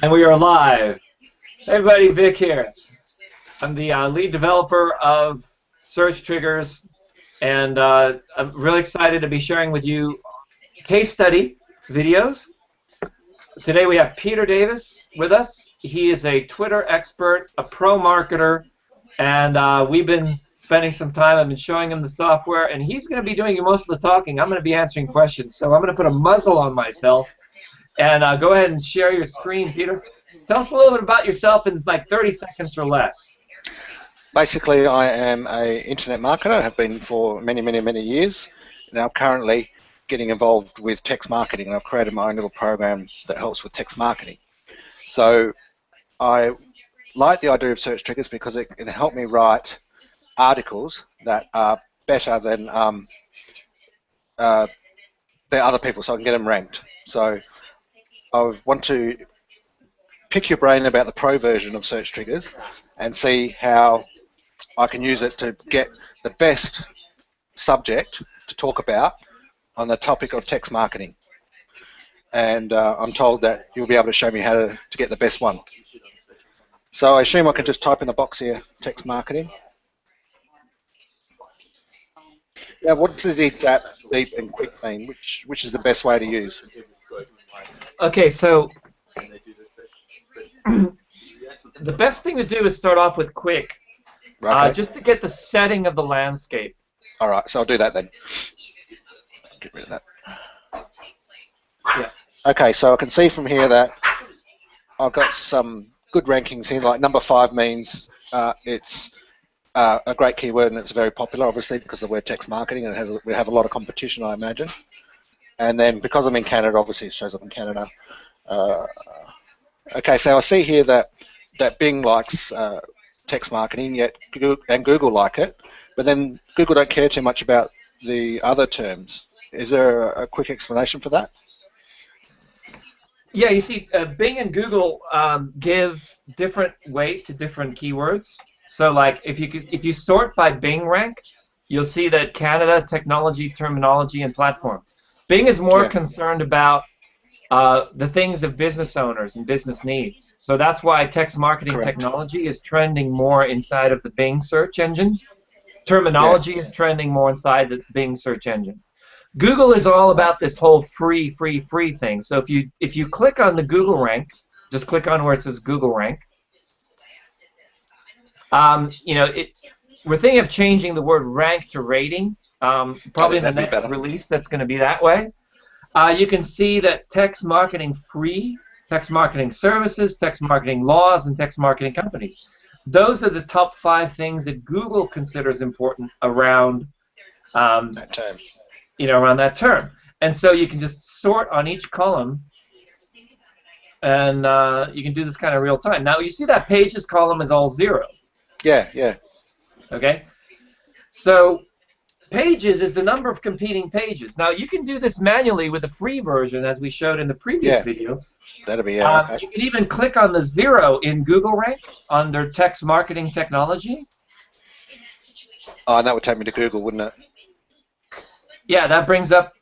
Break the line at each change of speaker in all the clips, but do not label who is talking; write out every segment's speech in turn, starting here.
And we are live. Hey everybody, Vic here. I'm the lead developer of Search Triggers, and I'm really excited to be sharing with you case study videos. Today we have Peter Davis with us. He is a Twitter expert, a pro marketer, and we've been spending some time. I've been showing him the software, and he's going to be doing most of the talking. I'm going to be answering questions, so I'm going to put a muzzle on myself. And go ahead and share your screen, Peter. Tell us a little bit about yourself in like 30 seconds or less.
Basically, I am an internet marketer. I have been for many years. Now, currently getting involved with text marketing, and I've created my own little program that helps with text marketing. So I like the idea of search triggers because it can help me write articles that are better than other people, so I can get them ranked. So I want to pick your brain about the pro version of search triggers and see how I can use it to get the best subject to talk about on the topic of text marketing. And I'm told that you'll be able to show me how to get the best one. So I assume I can just type in the box here, text marketing. Now, what does adapt, deep, and quick mean? Which is the best way to use?
Okay, so the best thing to do is start off with quick,
Okay.
just to get the setting of the landscape.
All right, so I'll do that then. Get rid of that.
Yeah.
Okay, so I can see from here that I've got some good rankings here. Like number 5 means it's a great keyword and it's very popular, obviously, because of the word text marketing, and we have a lot of competition, I imagine. And then because I'm in Canada, obviously it shows up in Canada. Okay, so I see here that Bing likes text marketing, yet Google like it, but then Google don't care too much about the other terms. Is there a quick explanation for that?
Yeah, you see, Bing and Google give different weight to different keywords. So, like, if you sort by Bing rank, you'll see that Canada, technology, terminology, and platform. Bing is more concerned about the things of business owners and business needs. So that's why text marketing technology is trending more inside of the Bing search engine. Terminology is trending more inside the Bing search engine. Google is all about this whole free thing. So if you click on the Google rank, just click on where it says Google rank. You know, we're thinking of changing the word rank to rating. Probably in the next release, that's going to be that way. You can see that text marketing free, text marketing services, text marketing laws, and text marketing companies. Those are the top 5 things that Google considers important around
That term.
You know, around that term. And so you can just sort on each column, and you can do this kind of real time. Now you see that pages column is all 0.
Yeah.
Okay. So pages is the number of competing pages. Now you can do this manually with the free version, as we showed in the previous video.
That'll be okay.
You can even click on the 0 in Google rank under text marketing technology.
Oh, and that would take me to Google, wouldn't it?
Yeah, that brings up,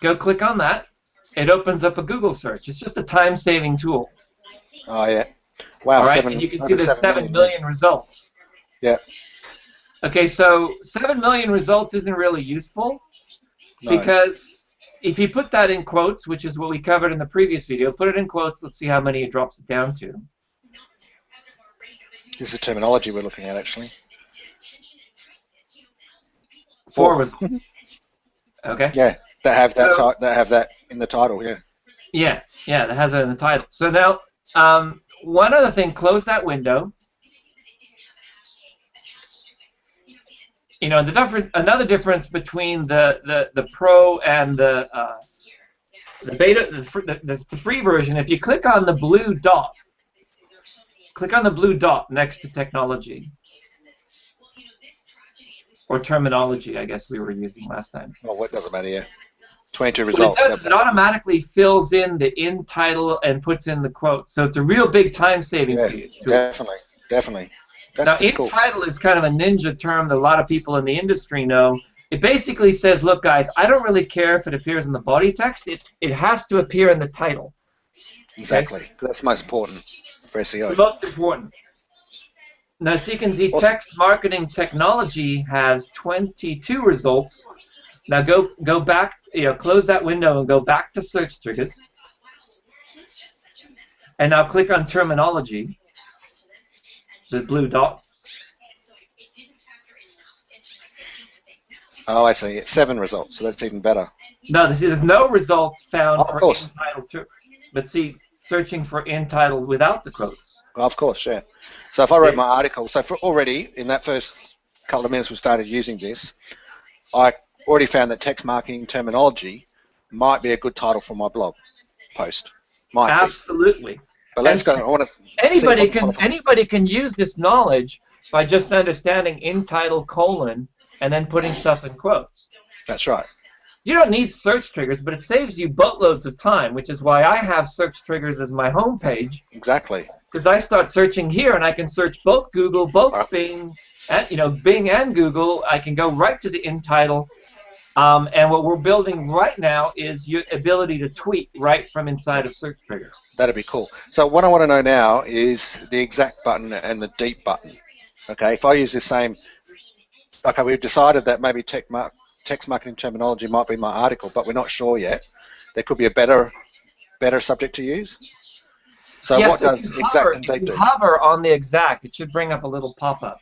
go click on that. It opens up a Google search. It's just a time-saving tool.
Oh, yeah. Wow.
All right, and you can see there's 7 million results.
Yeah.
Okay, so 7 million results isn't really useful because if you put that in quotes, which is what we covered in the previous video, put it in quotes, let's see how many it drops it down to.
This is the terminology we're looking at, actually.
4 results. Okay.
Yeah, that have that in the title. Yeah.
Yeah, that has it in the title. So now, one other thing, close that window. You know, another difference between the Pro and the beta, the free version. If you click on the blue dot, next to technology. Or terminology, I guess we were using last time.
Well, what doesn't matter, yeah. 22 results.
It automatically fills in the in title and puts in the quotes. So it's a real big time saving for you.
Definitely.
Now, in title is kind of a ninja term that a lot of people in the industry know. It basically says, look, guys, I don't really care if it appears in the body text. It has to appear in the title.
Exactly. That's most important for
The
SEO.
most important. Now, so you can see
Awesome.
text marketing technology has 22 results. Now go back, close that window and go back to search triggers. And now click on terminology, the blue dot.
Oh, I see. It's 7 results, so that's even better.
No, there's no results
Oh,
found
of
for
course.
entitled. But see, searching for entitled without the quotes.
Of course, yeah. So if I wrote
See?
my article, so for already in that first couple of minutes we started using this, I already found that text marketing terminology might be a good title for my blog post. Might be.
Absolutely.
But
And
let's go. I want to see if I can qualify.
anybody can use this knowledge by just understanding entitled colon and then putting stuff in quotes.
That's right.
You don't need search triggers, but it saves you boatloads of time, which is why I have search triggers as my homepage.
Exactly.
Because I start searching here, and I can search both Google, both
Right.
Bing, and, Bing and Google. I can go right to the entitle, and what we're building right now is your ability to tweet right from inside of search triggers.
That'd be cool. So what I want to know now is the exact button and the deep button. Okay, if I use the same, okay, we've decided that maybe text marketing terminology might be my article, but we're not sure yet. There could be a better subject to use. So what
Yes,
does exact and
if
deep
you
do?
hover on the exact, it should bring up a little pop-up.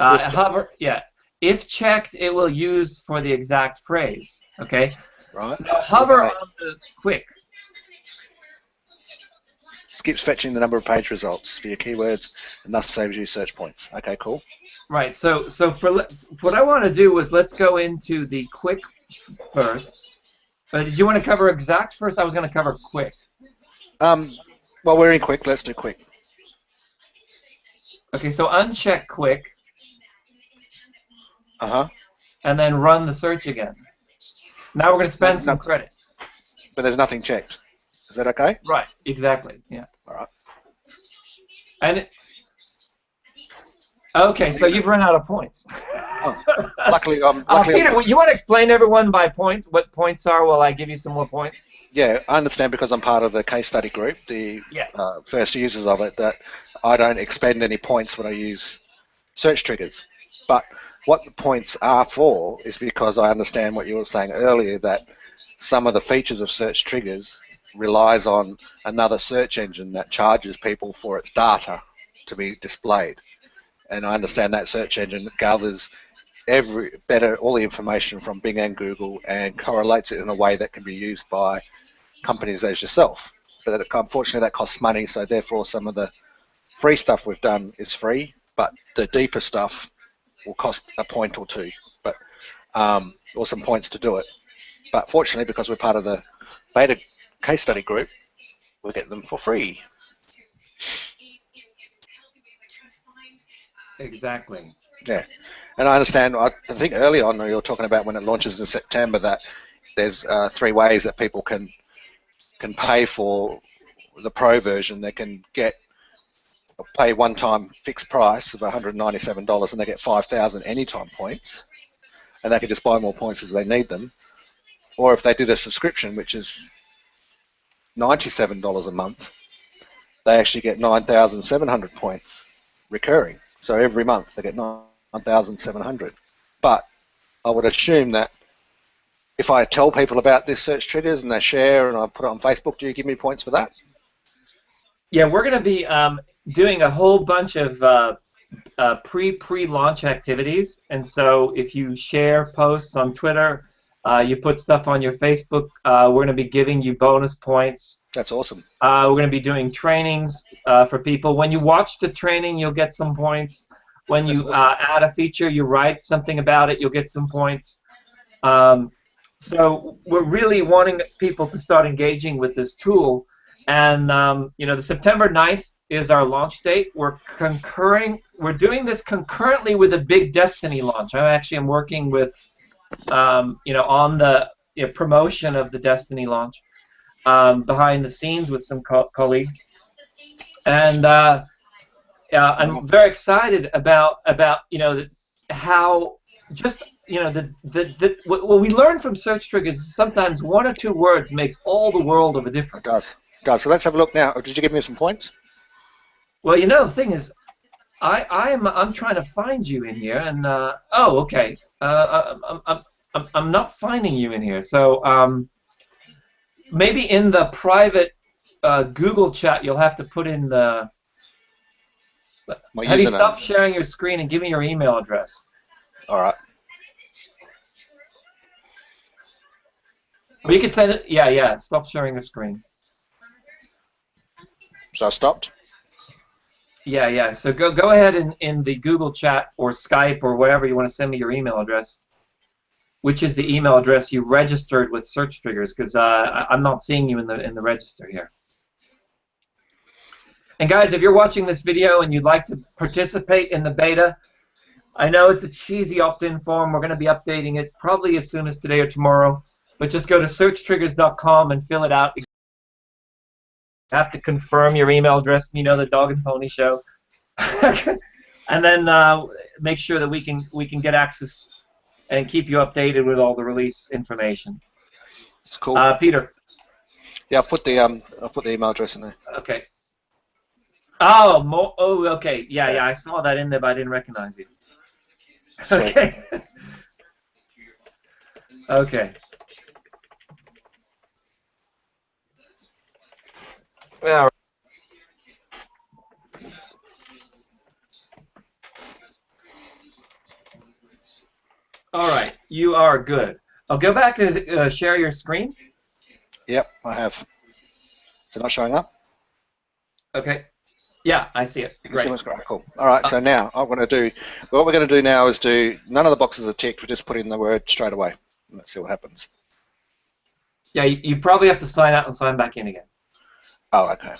If
Hover, yeah. If checked, it will use for the exact phrase. Okay.
right,
Now hover on the quick.
skips fetching the number of page results for your keywords and thus saves you search points. Okay, cool.
Right. So for what I want to do was let's go into the quick first. Did you want to cover exact first? I was going to cover quick.
Well, we're in quick. Let's do quick.
Okay. So uncheck quick.
Uh-huh.
And then run the search again. Now we're going to spend some credits.
But there's nothing checked. Is that okay?
Right. Exactly. Yeah.
All right.
And okay, so you've run out of points.
Oh, luckily,
Peter, you want to explain to everyone by points what points are while I give you some more points?
Yeah, I understand because I'm part of the case study group, the first users of it, that I don't expend any points when I use search triggers. But what the points are for is because I understand what you were saying earlier, that some of the features of search triggers relies on another search engine that charges people for its data to be displayed. And I understand that search engine gathers all the information from Bing and Google and correlates it in a way that can be used by companies as yourself. But unfortunately that costs money, so therefore some of the free stuff we've done is free, but the deeper stuff will cost a point or two, but or some points to do it. But fortunately, because we're part of the beta case study group, we get them for free.
Exactly.
Yeah, and I understand. I think early on you were talking about when it launches in September that there's 3 ways that people can pay for the pro version. They can pay one-time fixed price of $197 and they get 5,000 anytime points, and they can just buy more points as they need them. Or if they did a subscription, which is $97 a month, they actually get 9,700 points recurring. So every month they get 9,700. But I would assume that if I tell people about this search triggers and they share and I put it on Facebook, do you give me points for that?
Yeah, we're going to be doing a whole bunch of pre-launch activities, and so if you share posts on Twitter, you put stuff on your Facebook, we're going to be giving you bonus points.
That's awesome.
We're going to be doing trainings for people. When you watch the training, you'll get some points. When you add a feature, you write something about it, you'll get some points. So we're really wanting people to start engaging with this tool. And the September 9th is our launch date. We're doing this concurrently with a big Destiny launch. I actually am working with, on the promotion of the Destiny launch behind the scenes with some colleagues. And I'm very excited about how just what we learn from search triggers is sometimes one or two words makes all the world of a difference.
It does. It does. So let's have a look now. Did you give me some points?
Well, the thing is, I'm trying to find you in here, and oh, okay. I'm not finding you in here. So maybe in the private Google chat, you'll have to put in the. Have you stopped sharing your screen and give me your email address?
All right.
Or you can send it. Yeah. Stop sharing the screen.
So I stopped.
Yeah. So go ahead in the Google chat or Skype or whatever you want to send me your email address, which is the email address you registered with Search Triggers, because I'm not seeing you in the register here. And guys, if you're watching this video and you'd like to participate in the beta, I know it's a cheesy opt-in form. We're going to be updating it probably as soon as today or tomorrow. But just go to searchtriggers.com and fill it out. You have to confirm your email address. The Dog and Pony Show, and then make sure that we can get access and keep you updated with all the release information.
It's cool.
Peter.
Yeah, I'll put the email address in there.
Okay. Oh, okay. Yeah. I saw that in there, but I didn't recognize you.
Sweet.
Okay. Okay. Well. All right. You are good. I'll go back and share your screen.
Yep, I have. Is it not showing up?
Okay. Yeah, I see it. Great.
Cool. All right. So now what we're going to do now is none of the boxes are ticked. We just put in the word straight away. Let's see what happens.
Yeah, you probably have to sign out and sign back in again.
Oh, okay.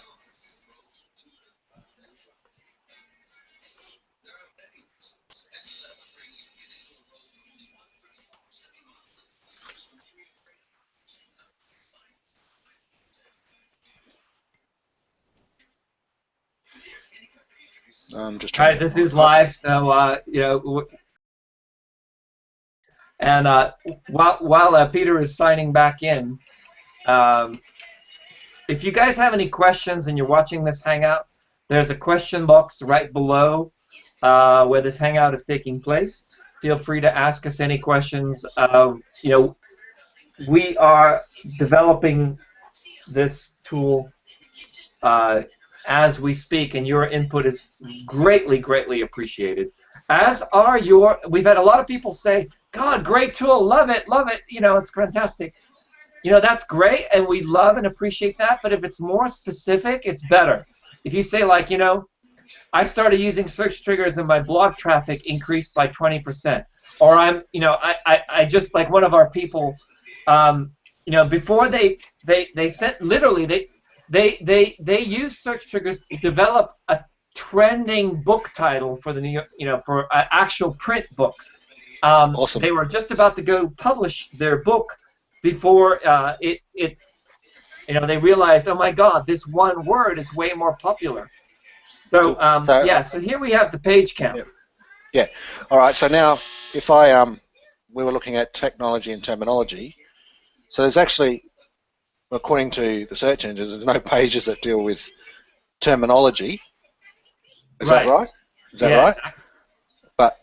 Just
guys, this is live, so and while Peter is signing back in, if you guys have any questions and you're watching this hangout, there's a question box right below where this hangout is taking place. Feel free to ask us any questions. We are developing this tool as we speak, and your input is greatly appreciated. As are we've had a lot of people say, God, great tool, love it, it's fantastic. That's great, and we love and appreciate that, but if it's more specific, it's better. If you say, like, I started using search triggers and my blog traffic increased by 20%, or I just, like one of our people, before they sent, literally, they use search triggers to develop a trending book title for the New York, for an actual print book.
Awesome.
They were just about to go publish their book before they realized, oh my God, this one word is way more popular. So so here we have the page count.
Yeah. All right. So now, if we were looking at technology and terminology. So there's actually, according to the search engines, there's no pages that deal with terminology. Is that right? Is that right?
Exactly.
But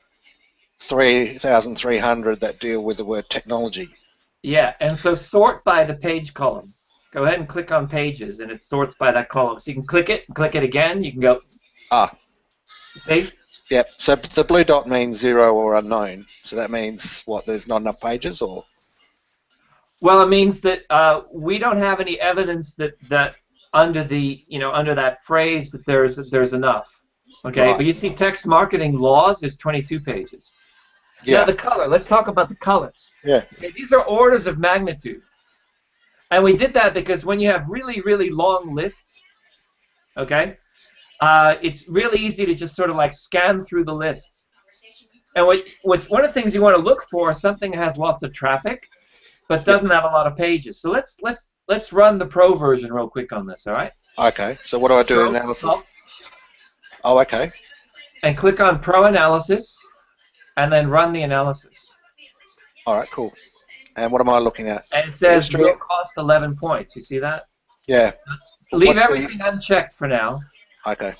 3,300 that deal with the word technology. Yeah,
and so sort by the page column. Go ahead and click on pages, and it sorts by that column. So you can click it again. You can go. See?
Yep. So the blue dot means 0 or unknown. So that means what? There's not enough pages, or? Well,
it means that we don't have any evidence that under that phrase that there's enough. Okay, right. But you see, text marketing laws is 22 pages. Yeah. Now the color. Let's talk about the colors.
Yeah.
Okay, these are orders of magnitude, and we did that because when you have really long lists, okay, it's really easy to just sort of like scan through the list. And one of the things you want to look for is something that has lots of traffic, but doesn't have a lot of pages. So let's run the pro version real quick on this. All right.
Okay. So what do I do in analysis? Oh, okay.
And click on Pro Analysis, and then run the analysis.
All right, cool. And what am I looking at?
And it says
Industry?
will cost 11 points. You see that?
Yeah.
Leave
What's
everything unchecked for now.
Okay.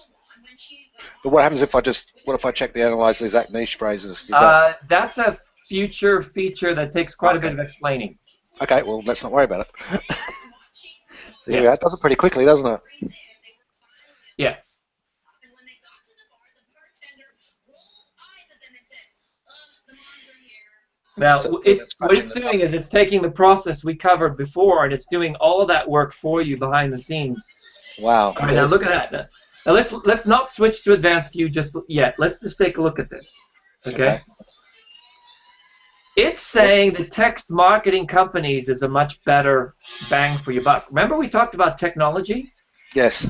But what happens if what if I check the analyze the exact niche phrases? Is that...
That's a future feature that takes quite a bit of explaining.
Okay, well, let's not worry about it.
Yeah.
Yeah, it does it pretty quickly, doesn't it?
Yeah. Now,
So
what it's doing is it's taking the process we covered before, and it's doing all of that work for you behind the scenes.
Wow.
All right, now look at that. Now let's not switch to advanced view just yet. Let's just take a look at this. Okay. It's saying that text marketing companies is a much better bang for your buck. Remember we talked about technology?
Yes.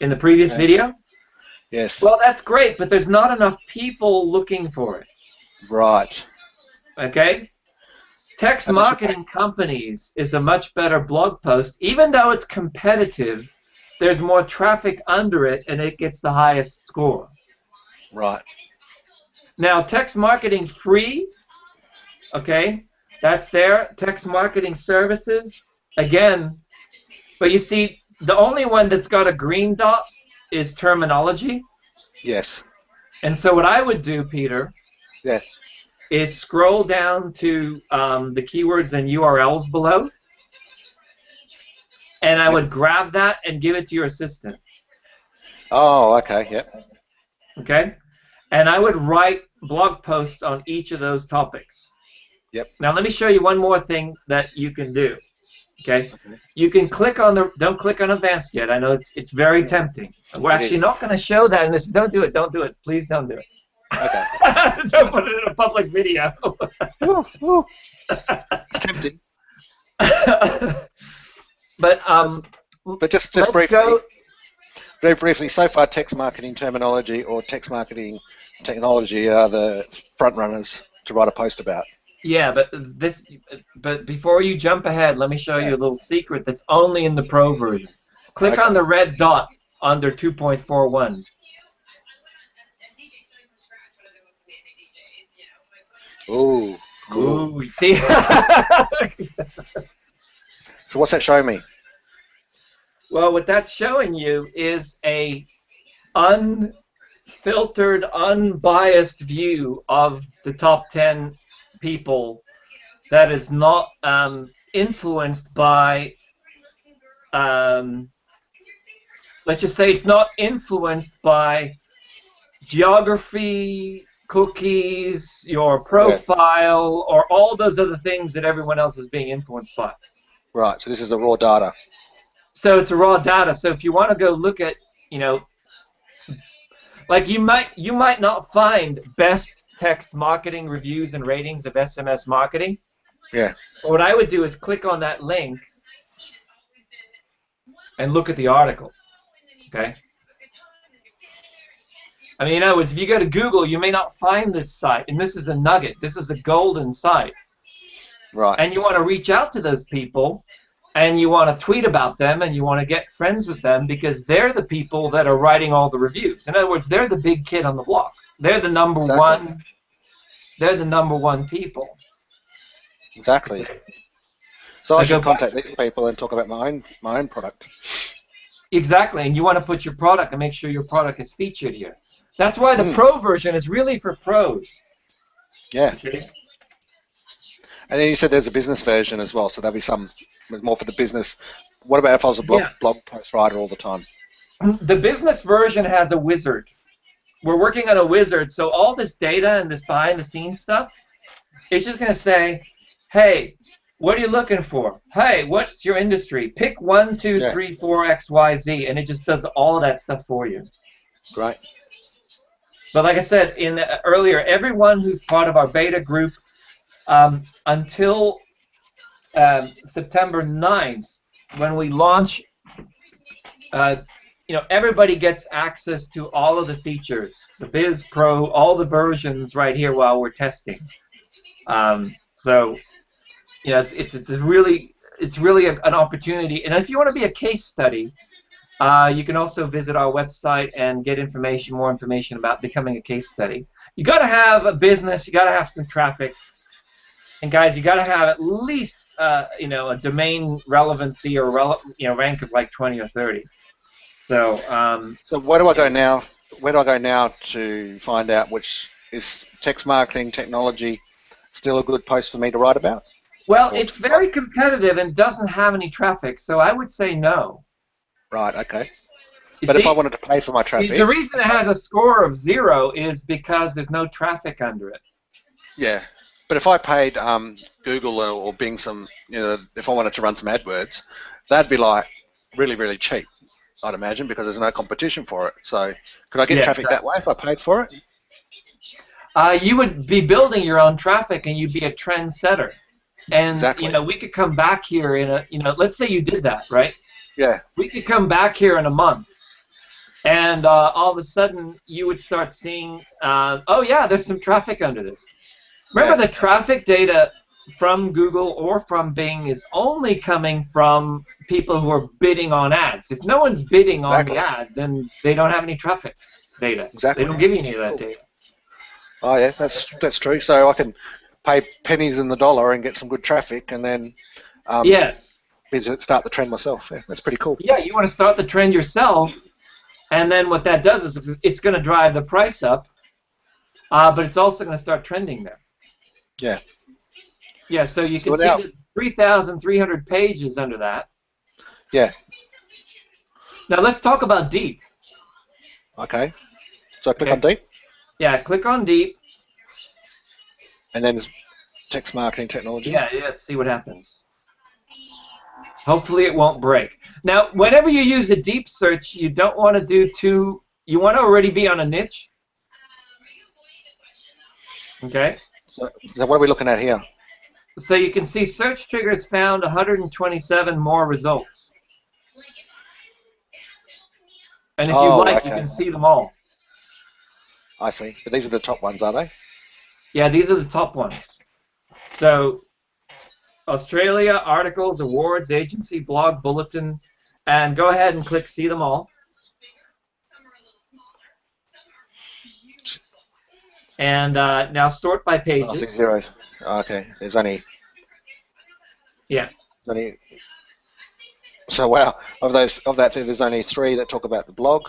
In the previous video?
Yes.
Well, that's great, but there's not enough people looking for it.
Right.
Okay? Text marketing companies is a much better blog post. Even though it's competitive, there's more traffic under it, and it gets the highest score.
Right.
Now, text marketing free, okay, that's there. Text marketing services, again, but you see, the only one that's got a green dot is terminology.
Yes.
And so what I would do, Peter, is scroll down to the keywords and URLs below, and I would grab that and give it to your assistant.
Oh, okay, yep.
Okay? And I would write blog posts on each of those topics.
Yep.
Now let me show you one more thing that you can do. Okay? You can click on the, don't click on advanced yet. I know it's very tempting. We're actually not going to show that in this. Don't do it. Please don't do it.
Okay.
Don't put it in a public video.
It's tempting.
But
just briefly, very briefly, so far text marketing terminology or text marketing technology are the front runners to write a post about.
Yeah, but before you jump ahead, let me show you a little secret that's only in the Pro version. Click on the red dot under 2.41.
Ooh, cool.
Ooh, see?
So what's that showing me?
Well, what that's showing you is a unfiltered, unbiased view of the top 10 people that is not influenced by, let's just say it's not influenced by geography, cookies, your profile, or all those other things that everyone else is being influenced by.
Right, so this is the raw data.
So it's a raw data. So if you want to go look at, like you might not find best text marketing reviews and ratings of SMS marketing.
Yeah.
But what I would do is click on that link and look at the article. Okay. I mean, in other words, if you go to Google, you may not find this site, and this is a nugget. This is a golden site.
Right.
And you want to reach out to those people, and you want to tweet about them, and you want to get friends with them because they're the people that are writing all the reviews. In other words, they're the big kid on the block. They're the number one. They're the number one people.
Exactly. So I should contact these people and talk about my own product.
Exactly, and you want to put your product and make sure your product is featured here. That's why the Pro version is really for pros.
Yeah.
Okay.
And then you said there's a business version as well, so there'll be some more for the business. What about if I was a blog post writer all the time?
The business version has a wizard. We're working on a wizard, so all this data and this behind-the-scenes stuff, it's just going to say, hey, what are you looking for? Hey, what's your industry? Pick 1, 2, 3, 4, X, Y, Z, and it just does all of that stuff for you.
Right.
But like I said earlier, everyone who's part of our beta group until September 9th, when we launch, everybody gets access to all of the features, the Biz Pro, all the versions right here while we're testing. So, it's really an opportunity. And if you want to be a case study, you can also visit our website and get more information about becoming a case study. You got to have a business. You got to have some traffic. And guys, you got to have at least you know, a domain relevancy or you know, rank of like 20 or 30. So
So where do I go now? Where do I go now to find out which is text marketing technology still a good post for me to write about?
well, it's very competitive and doesn't have any traffic, so I would say no.
Right. Okay.
You
But
see,
if I wanted to pay for my traffic,
the reason it has a score of 0 is because there's no traffic under it.
yeah. But if I paid Google or Bing some, you know, if I wanted to run some AdWords, that'd be like really, really cheap, I'd imagine, because there's no competition for it. So could I get
Yeah,
traffic that way if I paid for it?
You would be building your own traffic, and you'd be a trendsetter. And
Exactly.
you know, we could come back here in a, you know, let's say you did that, right?
Yeah.
We could come back here in a month, and all of a sudden you would start seeing, oh yeah, there's some traffic under this. Remember,
Yeah.
the traffic data from Google or from Bing is only coming from people who are bidding on ads. If no one's bidding on
Exactly.
the ad, then they don't have any traffic data.
Exactly.
They don't give you any of that
Cool.
data.
Oh yeah, that's true. So I can pay pennies in the dollar and get some good traffic, and then
Yes.
start the trend myself. Yeah, that's pretty cool.
Yeah, you want to start the trend yourself, and then what that does is it's going to drive the price up, but it's also going to start trending there.
Yeah.
Yeah, so you can
So
see
now-
that 3,300 pages under that.
Yeah.
Now let's talk about deep.
Okay. So I click
Okay.
on deep,
Yeah, click on deep.
and then there's text marketing technology.
Yeah, let's see what happens. Hopefully it won't break. Now, whenever you use a deep search, you don't want to do too, you want to already be on a niche. Okay?
So what are we looking at here?
So you can see search triggers found 127 more results. And if you
Oh,
like,
okay.
you can see them all.
I see. But these are the top ones, are they?
Yeah, these are the top ones. So Australia, articles, awards, agency, blog, bulletin, and go ahead and click see them all. And now sort by
Oh,
pages.
60. Oh, okay. There's only.
Yeah.
There's only. So wow, of that thing, there's only 3 that talk about the blog,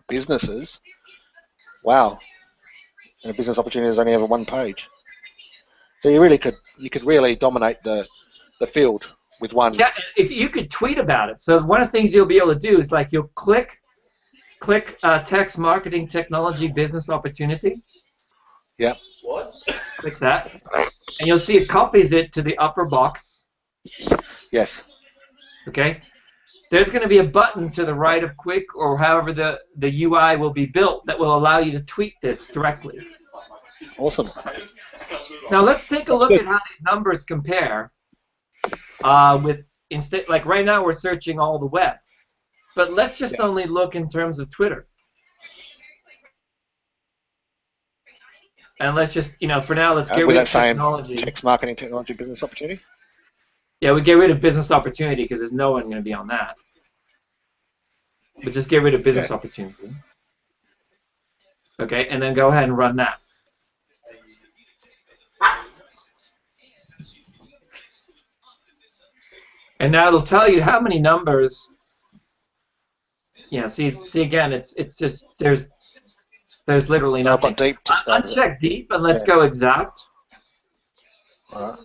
businesses. Wow. And a business opportunity is only ever 1 page. So you could really dominate the field with one.
Yeah, if you could tweet about it. So one of the things you'll be able to do is like you'll click text marketing technology business opportunity.
Yeah.
Click that, and you'll see it copies it to the upper box.
Yes.
Okay. There's going to be a button to the right of Quick, or however the UI will be built, that will allow you to tweet this directly.
Awesome.
Now let's take a look at how these numbers compare. Like right now we're searching all the web, but let's just only look in terms of Twitter. And let's just, you know, for now, let's get
With
rid
that
of
same
technology.
text marketing technology business opportunity.
Yeah, we get rid of business opportunity because there's no one going to be on that. But just get rid of business opportunity. Okay, and then go ahead and run that. And now it'll tell you how many numbers. Yeah, see again, it's just there's literally
I've
nothing.
got deep.
Uncheck deep and let's go exact.
All right.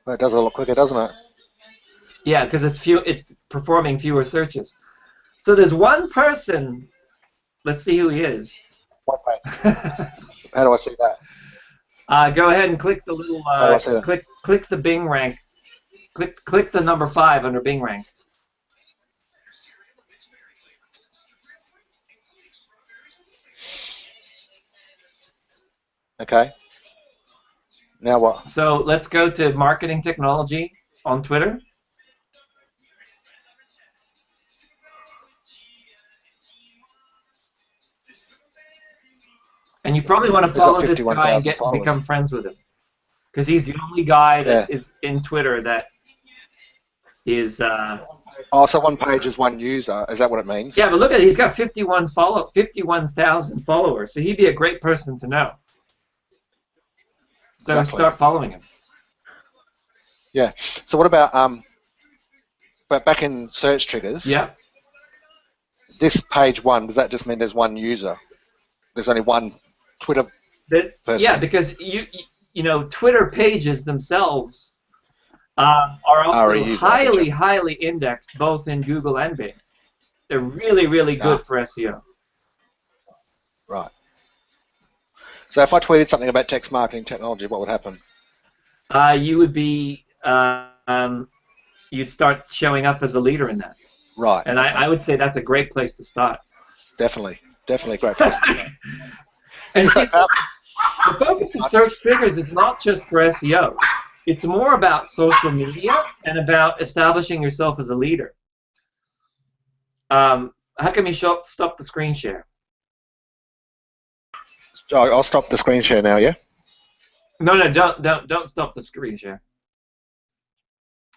Well, it does it a lot quicker, doesn't it?
Yeah, because it's performing fewer searches. So there's one person. Let's see who he is.
One page. How do I see that?
Go ahead and click the little
How do I see that?
click the Bing rank. Click the number 5 under Bing rank.
Okay. Now what?
So let's go to marketing technology on Twitter. And you probably want to
He's got
follow this guy and
51,000 followers.
become friends with him. Because he's the only guy that is in Twitter that is...
Oh, so one page is one user. Is that what it means?
Yeah, but look at it. He's got 51,000 followers. So he'd be a great person to know. So start following him.
Yeah. So what about but back in search triggers?
Yeah.
This page 1, does that just mean there's one user? There's only one Twitter person?
Yeah, because you know, Twitter pages themselves are also highly indexed both in Google and Bing. They're really good for SEO.
Right. So if I tweeted something about text marketing technology, what would happen?
You would be you'd start showing up as a leader in that.
Right.
And
okay.
I would say that's a great place to start.
Definitely a great place to start.
And see, the focus of search triggers is not just for SEO. It's more about social media and about establishing yourself as a leader. How come you stop the screen share?
I'll stop the screen share now, yeah?
No, don't stop the screen share.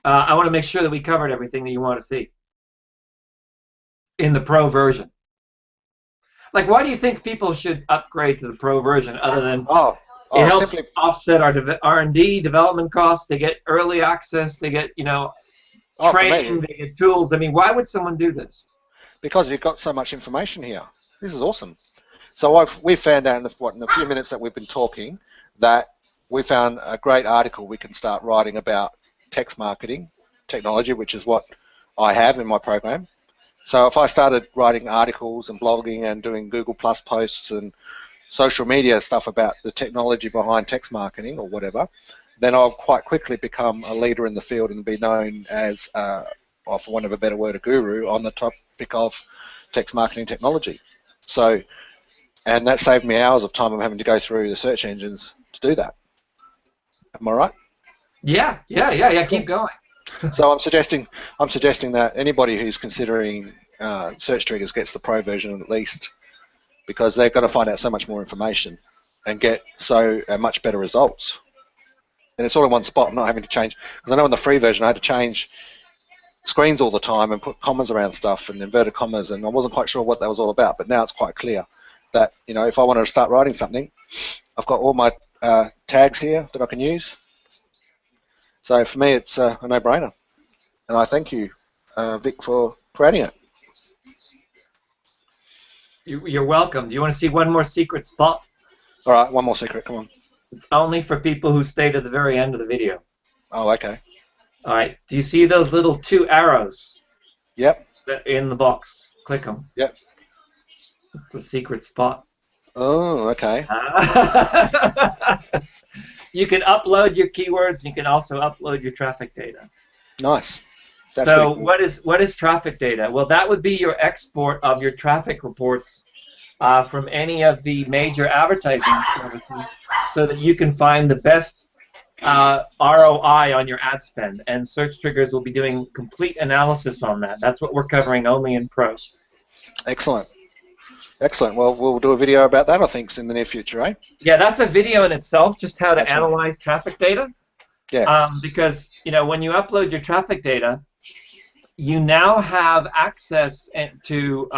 I want to make sure that we covered everything that you want to see in the Pro version. Like, why do you think people should upgrade to the Pro version other than it helps offset our R&D development costs? They get early access. They get, you know, training. They get tools. I mean, why would someone do this?
Because you've got so much information here. This is awesome. So we found out in a few minutes that we've been talking that we found a great article we can start writing about text marketing technology, which is what I have in my program. So if I started writing articles and blogging and doing Google Plus posts and social media stuff about the technology behind text marketing or whatever, then I'll quite quickly become a leader in the field and be known as, for want of a better word, a guru on the topic of text marketing technology. So, and that saved me hours of time of having to go through the search engines to do that. Am I right?
Yeah. Keep going.
So I'm suggesting that anybody who's considering search triggers gets the Pro version at least, because they're going to find out so much more information and get much better results. And it's all in one spot, not having to change. Because I know in the free version I had to change screens all the time and put commas around stuff and inverted commas, and I wasn't quite sure what that was all about. But now it's quite clear that, you know, if I wanted to start writing something, I've got all my tags here that I can use. So for me, it's a no-brainer. And I thank you, Vic, for creating it.
You're welcome. Do you want to see one more secret spot?
All right, one more secret. Come on.
It's only for people who stay to the very end of the video.
Oh, okay.
All right. Do you see those little 2 arrows?
Yep.
In the box. Click them.
Yep.
It's a secret spot.
Oh, okay.
You can upload your keywords. You can also upload your traffic data.
Nice. That's
so
cool.
what is traffic data? Well, that would be your export of your traffic reports from any of the major advertising services, so that you can find the best ROI on your ad spend. And Search Triggers will be doing complete analysis on that. That's what we're covering only in Pro.
Excellent. Excellent. Well, we'll do a video about that, I think, in the near future, eh?
Yeah, that's a video in itself, just how to analyze traffic data.
Yeah.
Because, you know, when you upload your traffic data, you now have access to,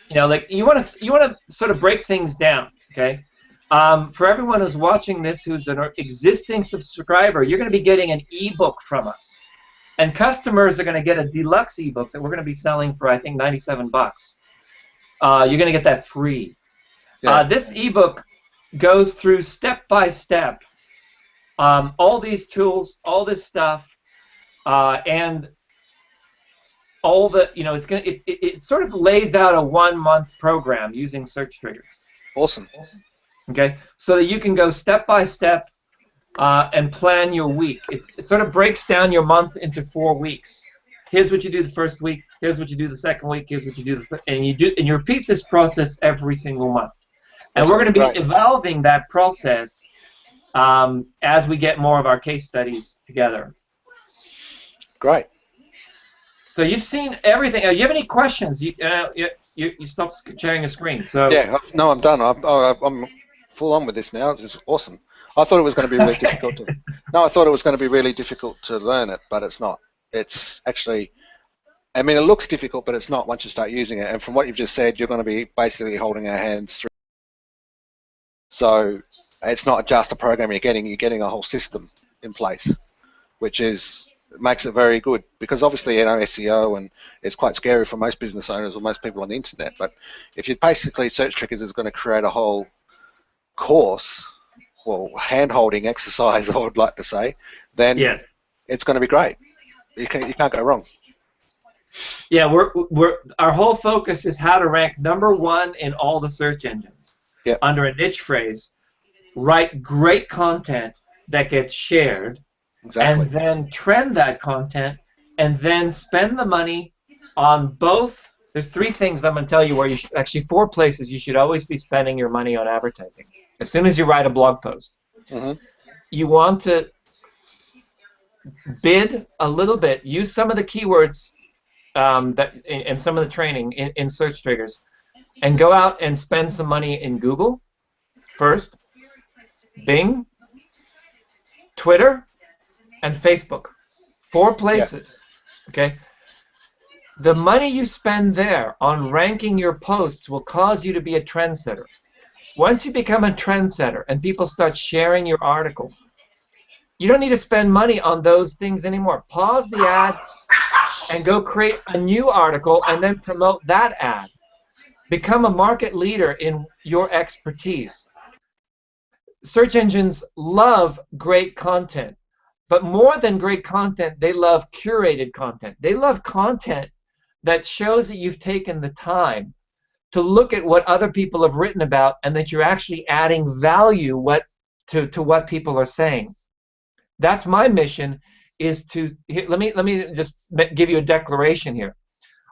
you know, like you want to sort of break things down, okay? For everyone who's watching this who's an existing subscriber, you're going to be getting an ebook from us, and customers are going to get a deluxe ebook that we're going to be selling for, I think, $97. You're going to get that free. Yeah. This ebook goes through step by step all these tools, all this stuff, and all the, you know, it sort of lays out a 1-month program using search triggers.
Awesome.
Okay, so that you can go step by step and plan your week. It sort of breaks down your month into 4 weeks. Here's what you do the first week. Here's what you do the second week. Here's what you do and you repeat this process every single month. And we're going to be evolving that process as we get more of our case studies together.
Great.
So you've seen everything. You have any questions? You stopped sharing a screen. So
yeah, no, I'm done. I'm full on with this now. It's awesome. I thought it was going to be really difficult to. No, I thought it was going to be really difficult to learn it, but it's not. It's actually, I mean, it looks difficult, but it's not once you start using it. And from what you've just said, you're going to be basically holding our hands through. So it's not just a program you're getting a whole system in place, which makes it very good, because obviously, SEO, and it's quite scary for most business owners or most people on the internet. But if you basically, Search Triggers is going to create a whole course, well, hand-holding exercise, I would like to say, then
Yes.
it's going to be great. You can't go wrong.
Yeah, our whole focus is how to rank #1 in all the search engines.
Yep.
Under a niche phrase, write great content that gets shared,
Exactly.
and then trend that content, and then spend the money on both. There's 3 things I'm going to tell you where actually 4 places you should always be spending your money on advertising. As soon as you write a blog post, you want to bid a little bit, use some of the keywords and some of the training in search triggers, and go out and spend some money in Google first, Bing, Twitter, and Facebook. 4 places. Yeah. Okay. The money you spend there on ranking your posts will cause you to be a trendsetter. Once you become a trendsetter and people start sharing your article, you don't need to spend money on those things anymore. Pause the ad and go create a new article and then promote that ad. Become a market leader in your expertise. Search engines love great content, but more than great content, they love curated content. They love content that shows that you've taken the time to look at what other people have written about, and that you're actually adding value to what people are saying. That's my mission. Let me just give you a declaration here.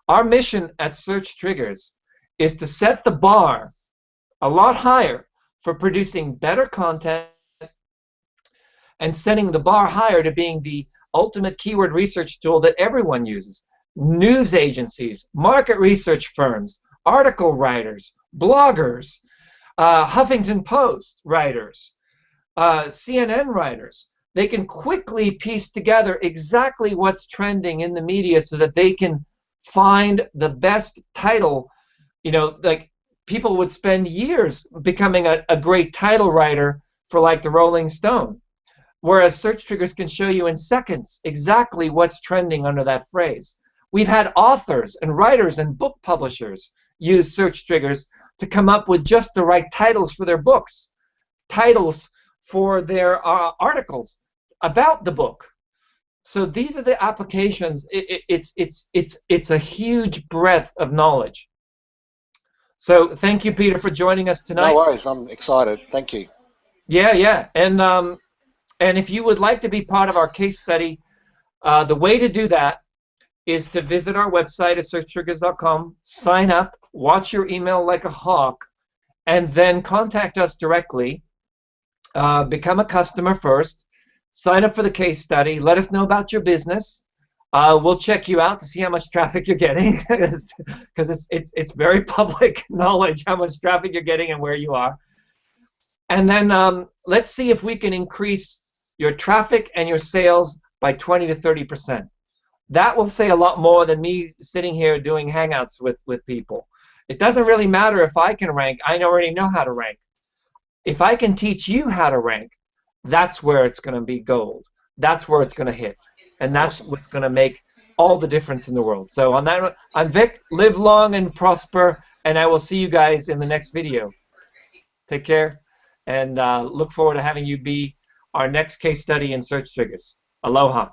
Our mission at Search Triggers is to set the bar a lot higher for producing better content and setting the bar higher to being the ultimate keyword research tool that everyone uses. News agencies, market research firms, article writers, bloggers, Huffington Post writers, CNN writers. They can quickly piece together exactly what's trending in the media so that they can find the best title. Like people would spend years becoming a great title writer for like the Rolling Stone, whereas Search Triggers can show you in seconds exactly what's trending under that phrase. We've had authors and writers and book publishers use Search Triggers to come up with just the right titles for their books, titles for their articles about the book. So these are the applications. It's a huge breadth of knowledge. So thank you, Peter, for joining us tonight.
No worries. I'm excited. Thank you.
Yeah. And if you would like to be part of our case study, the way to do that is to visit our website at searchtriggers.com, sign up, watch your email like a hawk, and then contact us directly. Become a customer first. Sign up for the case study. Let us know about your business. We'll check you out to see how much traffic you're getting, because it's very public knowledge how much traffic you're getting and where you are. And then let's see if we can increase your traffic and your sales by 20 to 30%. That will say a lot more than me sitting here doing hangouts with people. It doesn't really matter if I can rank. I already know how to rank. If I can teach you how to rank, that's where it's going to be gold. That's where it's going to hit. And that's what's going to make all the difference in the world. So on that note, I'm Vic. Live long and prosper, and I will see you guys in the next video. Take care, and look forward to having you be our next case study in Search Triggers. Aloha.